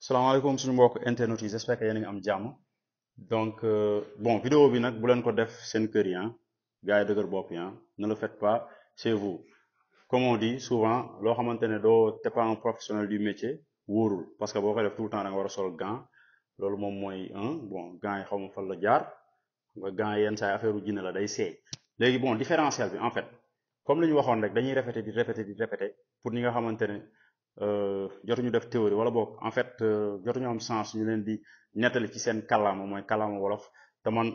salaamaaleykum suñu mbokk internet yi j'espère que yéen a ngi am jàmm donc bon vidéo bi nag bu leen ko def seen kër yi gars yi dëgër bopp yi ne le faites pas chez vous comme on dit souvent loo xamante ne t'es pas un professionnel du métier wóorul parce que boo koy def tout le temps da nga war a sol gant loolu moom mooy bon gants yi xaw ma fan la jaar nga gants yi yenn saa yi affaire u jinne la day seey léegi bon différentiel bi en fait comme li ñu waxoon rek dañuy répéter pour ñi nga xamante ne jotuñu def théorie wala boog en fait jotuñu am chance ñu leen di nettali ci seen kàllaama mooy kàllaama wolof te man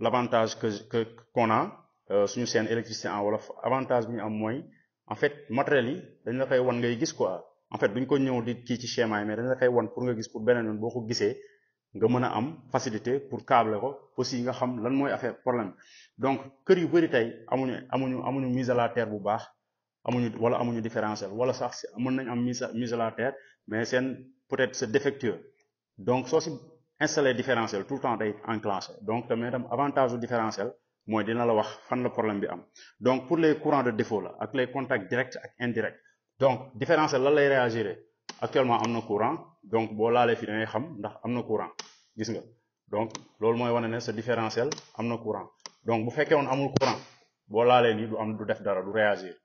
l'avantage que qu'on a suñu seen électricité en wolof avantage bi ñu am mooy en fait matériel yi dañ la koy wan ngay gis quoi en fait duñ ko ñëw di kii ci schéma yi mais dañ la koy wan pour nga gis pour beneen yoon boo ko gisee nga mën a am facilité pour câbler ko aussi nga xam lan mooy affaire problème donc kër yu bari tey amuñu mise à la terre bu baax amuñu différentiel wala sax mën nañ am mise à la terre mais seen peut-être c'est défectueux donc soo si installé différentiel tout le temps day enclenché donc tamit tam avantage du différentiel mooy dina la wax fan la problème bi am donc pour les courants de défaut la ak les contacts directs ak indirects donc différentiel lan lay réagir actuellement am na courant donc boo laalee fii da ngay xam ndax am na courant gis nga donc loolu mooy wane ne sa différentiel am na courant donc bu fekkee woon amul courant boo laalee nii du def dara du réagir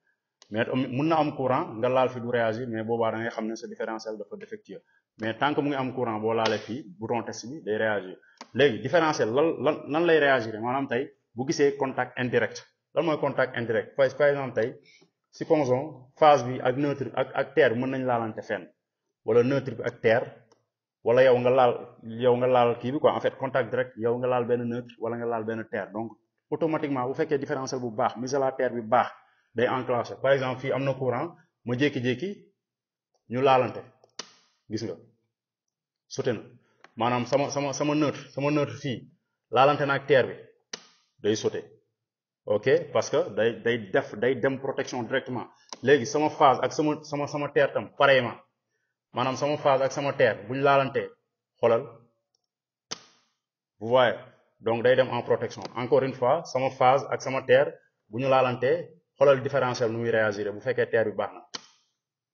mais mun na am courant nga laal fi du réagir mais boobaa da ngay xam ne sa différentiel dafa défectueux mais tant que mu ngi am courant boo laalee fii bouton test bi day réagir léegi différentiel lan lay réagir maanaam tey bu gisee contact indirect lan mooy contact indirect par exemple tey supposons phase bi ak neutre ak terre mën nañ laalante fenn wala neutre bi ak terre wala yow nga laal kii bi quoi en fait contact direct yow nga laal benn neutre wala nga laal benn terre donc automatiquement bu fekkee différentiel bu baax mise à la terre bi baax day enclenché par exemple fii am na courant ma jékki-jékki ñu laalante gis nga sauté na maanaam sama neutre fii laalante na ak terre bi day sauté ok parce que day dem protection directement léegi sama phase ak sama terre tam pareillement maanaam sama phase ak sama terre bu ñu laalantee xoolal vous voyez donc day dem en protection encore une fois sama phase ak sama terre bu ñu laalantee xoolal différentiel nu muy réagir bu fekkee terre bi baax na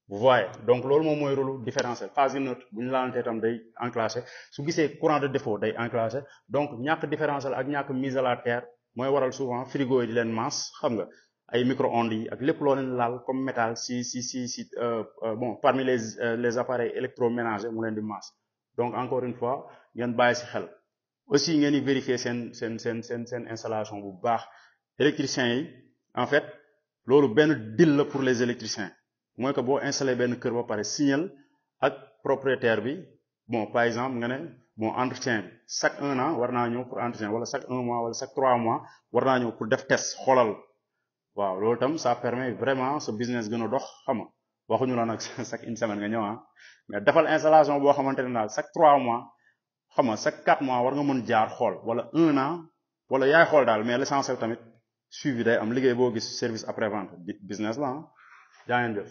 vous voyez donc loolu moom mooy rôle différentiel phase yu neutre bu ñu laalantee tam day enclenché su gisee courant de défaut day enclenché donc ñàkk différentiel ak ñàkk mise à la terre mooy waral souvent frigo yi di leen masse xam nga ay micro-ondes yi ak lépp loo leen laal comme métal bon parmi les appareils électroménagers mu leen di masse donc encore une fois ngeen bàyyi ci xel aussi ngeen di vérifier seen installation bu baax électriciens yi en fait loolu benn deal la pour les électriciens mooy que boo installé benn kër ba pare signal ak propriétaire bi bon par exemple nga ne bon entretien bi chaque 1 an war naa ñëw pour entretien wala chaque 1 mois wala chaque 3 mois war naa ñëw pour def test xoolal waaw loolu tam ça permet vraiment ce business gën a dox xam nga waxuñu la nag chaque une semaine nga ñëw mais defal installation boo xamante ne daal chaque 3 mois xam nga chaque 4 mois war nga mën jaar xool wala 1 an wala yaay xool daal mais l'essentiel tamit suivi day am liggéey boo gis service après vente business la jaa ngeen jëf